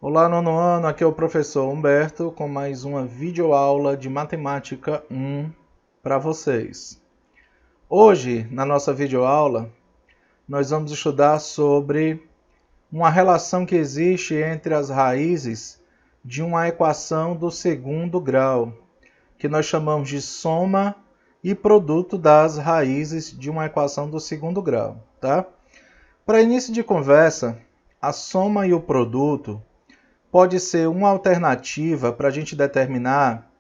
Olá, nono ano, aqui é o professor Humberto com mais uma videoaula de Matemática 1 para vocês. Hoje, na nossa videoaula, nós vamos estudar sobre uma relação que existe entre as raízes de uma equação do segundo grau, que nós chamamos de soma e produto das raízes de uma equação do segundo grau, tá? Para início de conversa, a soma e o produto pode ser uma alternativa para a gente determinar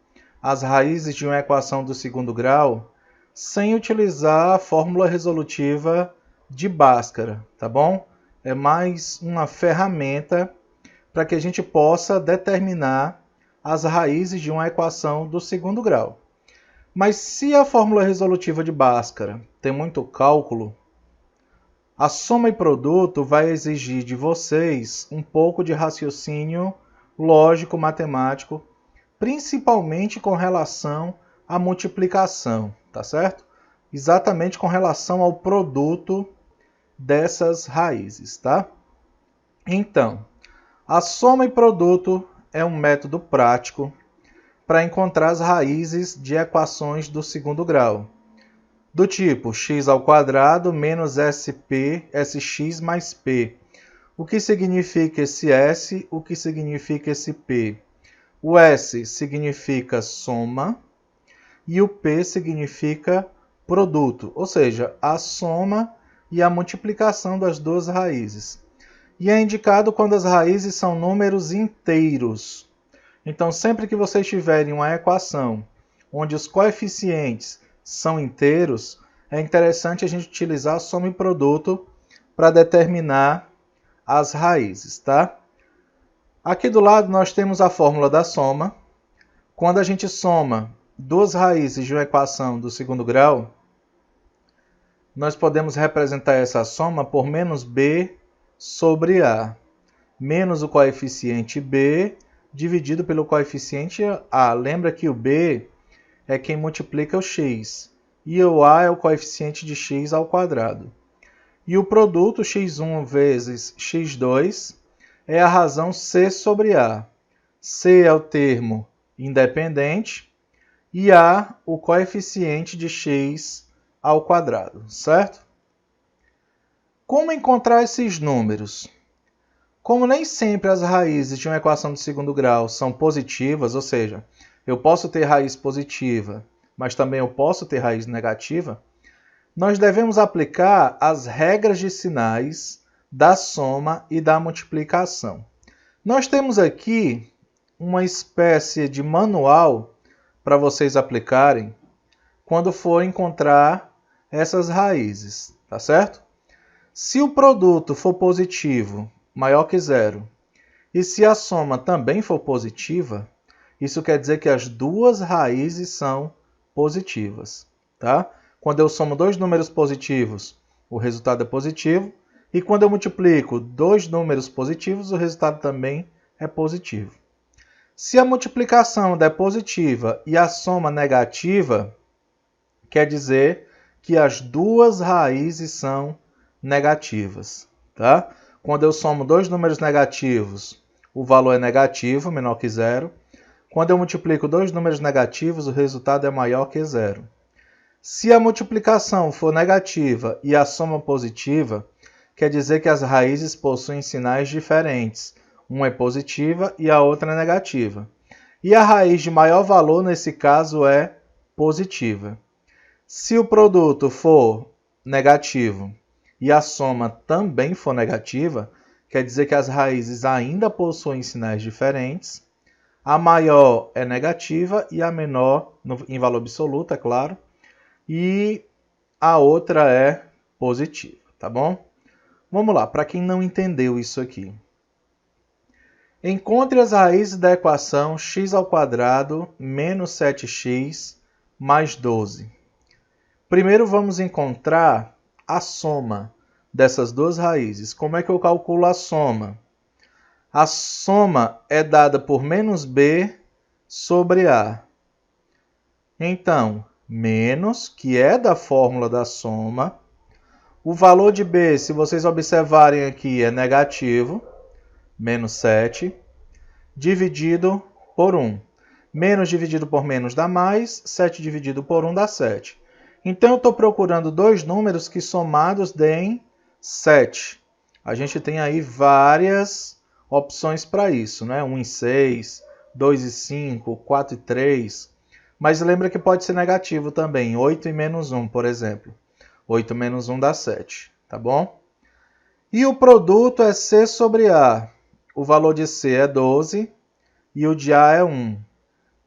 as raízes de uma equação do segundo grau sem utilizar a fórmula resolutiva de Bhaskara, tá bom? É mais uma ferramenta para que a gente possa determinar as raízes de uma equação do segundo grau. Mas se a fórmula resolutiva de Bhaskara tem muito cálculo, a soma e produto vai exigir de vocês um pouco de raciocínio lógico matemático, principalmente com relação à multiplicação, tá certo? Exatamente com relação ao produto dessas raízes, tá? Então, a soma e produto é um método prático para encontrar as raízes de equações do segundo grau, do tipo x² menos sx mais p. O que significa esse s? O que significa esse p? O s significa soma e o p significa produto, ou seja, a soma e a multiplicação das duas raízes. E é indicado quando as raízes são números inteiros. Então, sempre que vocês tiverem uma equação onde os coeficientes são inteiros, é interessante a gente utilizar a soma e produto para determinar as raízes, tá? Aqui do lado nós temos a fórmula da soma. Quando a gente soma duas raízes de uma equação do segundo grau, nós podemos representar essa soma por menos b sobre a, menos o coeficiente b dividido pelo coeficiente a. Lembra que o b é quem multiplica o x, e o a é o coeficiente de x ao quadrado. E o produto x1 vezes x2 é a razão c sobre a. C é o termo independente e a o coeficiente de x ao quadrado, certo? Como encontrar esses números? Como nem sempre as raízes de uma equação de segundo grau são positivas, ou seja, eu posso ter raiz positiva, mas também eu posso ter raiz negativa, nós devemos aplicar as regras de sinais da soma e da multiplicação. Nós temos aqui uma espécie de manual para vocês aplicarem quando for encontrar essas raízes, tá certo? Se o produto for positivo, maior que zero, e se a soma também for positiva, isso quer dizer que as duas raízes são positivas, tá? Quando eu somo dois números positivos, o resultado é positivo. E quando eu multiplico dois números positivos, o resultado também é positivo. Se a multiplicação der positiva e a soma negativa, quer dizer que as duas raízes são negativas, tá? Quando eu somo dois números negativos, o valor é negativo, menor que zero. Quando eu multiplico dois números negativos, o resultado é maior que zero. Se a multiplicação for negativa e a soma positiva, quer dizer que as raízes possuem sinais diferentes. Uma é positiva e a outra é negativa. E a raiz de maior valor, nesse caso, é positiva. Se o produto for negativo e a soma também for negativa, quer dizer que as raízes ainda possuem sinais diferentes. A maior é negativa e a menor, em valor absoluto, é claro, e a outra é positiva, tá bom? Vamos lá, para quem não entendeu isso aqui. Encontre as raízes da equação x² menos 7x mais 12. Primeiro vamos encontrar a soma dessas duas raízes. Como é que eu calculo a soma? A soma é dada por menos b sobre a. Então, menos, que é da fórmula da soma. O valor de b, se vocês observarem aqui, é negativo, menos 7. dividido por 1. Menos dividido por menos dá mais, 7 dividido por 1 dá 7. Então, eu estou procurando dois números que somados deem 7. A gente tem aí várias opções para isso, né? 1 e 6, 2 e 5, 4 e 3. Mas lembra que pode ser negativo também, 8 e menos 1, por exemplo. 8 menos 1 dá 7, tá bom? E o produto é C sobre A. O valor de C é 12 e o de A é 1.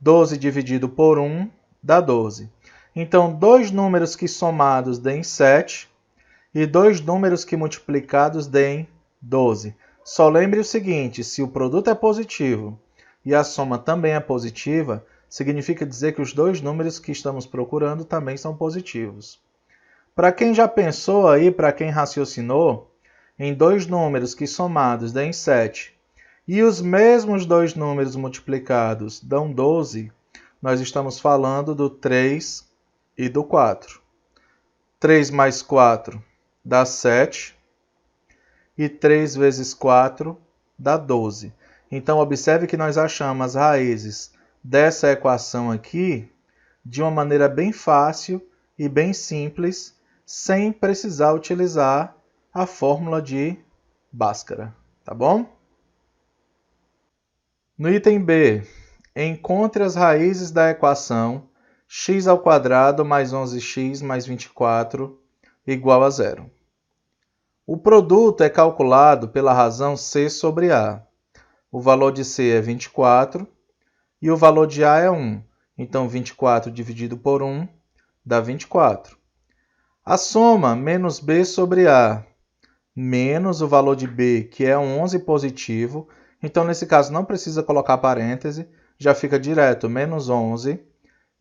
12 dividido por 1 dá 12. Então, dois números que somados deem 7 e dois números que multiplicados deem 12. Só lembre o seguinte, se o produto é positivo e a soma também é positiva, significa dizer que os dois números que estamos procurando também são positivos. Para quem já pensou aí, para quem raciocinou, em dois números que somados deem 7 e os mesmos dois números multiplicados dão 12, nós estamos falando do 3 e do 4. 3 mais 4 dá 7 e 3 vezes 4 dá 12. Então, observe que nós achamos as raízes dessa equação aqui de uma maneira bem fácil e bem simples, sem precisar utilizar a fórmula de Bhaskara, tá bom? No item B, encontre as raízes da equação x² mais 11x mais 24 igual a 0. O produto é calculado pela razão C sobre A. O valor de C é 24 e o valor de A é 1. Então, 24 dividido por 1 dá 24. A soma menos B sobre A menos o valor de B, que é 11 positivo. Então, nesse caso, não precisa colocar parêntese, já fica direto menos 11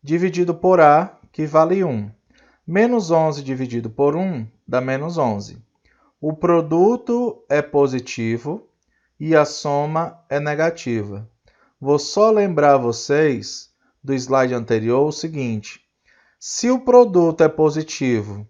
dividido por A, que vale 1. Menos 11 dividido por 1 dá menos 11. O produto é positivo e a soma é negativa. Vou só lembrar vocês do slide anterior o seguinte: se o produto é positivo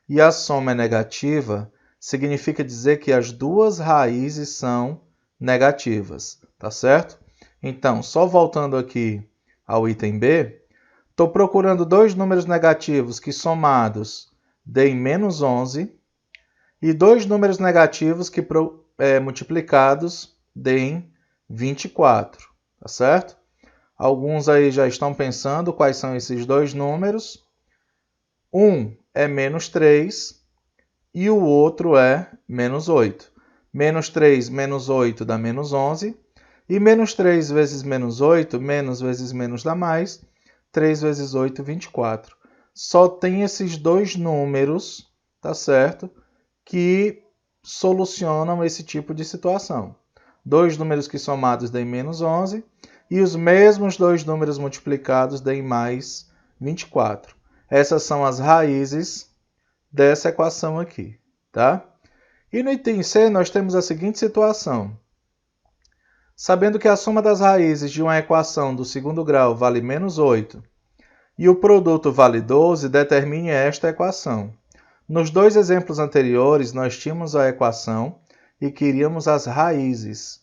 e a soma é negativa, significa dizer que as duas raízes são negativas, tá certo? Então, só voltando aqui ao item B, estou procurando dois números negativos que somados deem menos 11 e dois números negativos que multiplicados deem 24, tá certo? Alguns aí já estão pensando quais são esses dois números. Um é menos 3 e o outro é menos 8. Menos 3 menos 8 dá menos 11. E menos 3 vezes menos 8, menos vezes menos dá mais. 3 vezes 8, 24. Só tem esses dois números, tá certo? Que solucionam esse tipo de situação. Dois números que somados deem menos 11 e os mesmos dois números multiplicados deem mais 24. Essas são as raízes dessa equação aqui, tá? E no item C nós temos a seguinte situação. Sabendo que a soma das raízes de uma equação do segundo grau vale menos 8 e o produto vale 12, determine esta equação. Nos dois exemplos anteriores, nós tínhamos a equação e queríamos as raízes.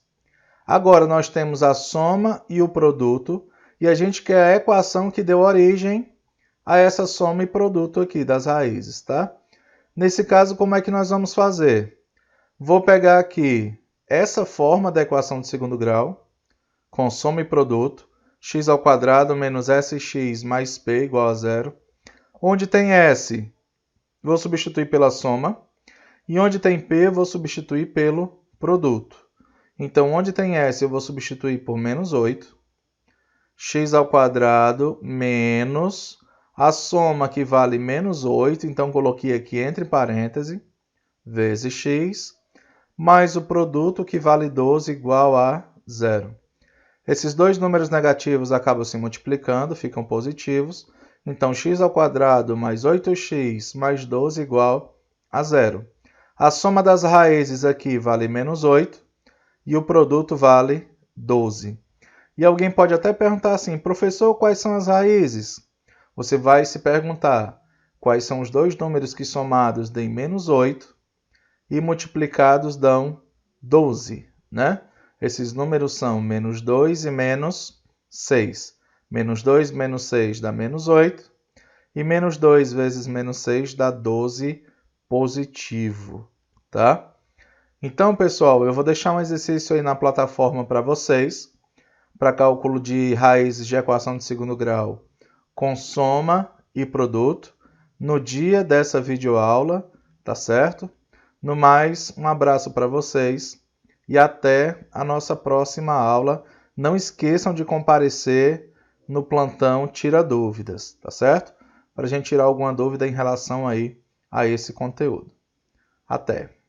Agora, nós temos a soma e o produto, e a gente quer a equação que deu origem a essa soma e produto aqui das raízes, tá? Nesse caso, como é que nós vamos fazer? Vou pegar aqui essa forma da equação de segundo grau, com soma e produto, x² menos sx mais p igual a 0. Onde tem s, vou substituir pela soma. E onde tem p, vou substituir pelo produto. Então, onde tem s, eu vou substituir por menos 8. x² menos a soma que vale menos 8. Então, coloquei aqui entre parênteses, vezes x, mais o produto que vale 12 igual a 0. Esses dois números negativos acabam se multiplicando, ficam positivos. Então, x² mais 8x mais 12 igual a 0. A soma das raízes aqui vale menos 8 e o produto vale 12. E alguém pode até perguntar assim, professor, quais são as raízes? Você vai se perguntar quais são os dois números que somados deem menos 8 e multiplicados dão 12, né? Esses números são menos 2 e menos 6. Menos 2 menos 6 dá menos 8. E menos 2 vezes menos 6 dá 12 positivo, tá? Então, pessoal, eu vou deixar um exercício aí na plataforma para vocês, para cálculo de raízes de equação de segundo grau com soma e produto, no dia dessa videoaula, tá certo? No mais, um abraço para vocês e até a nossa próxima aula. Não esqueçam de comparecer no plantão Tira Dúvidas, tá certo? Para a gente tirar alguma dúvida em relação aí a esse conteúdo. Até!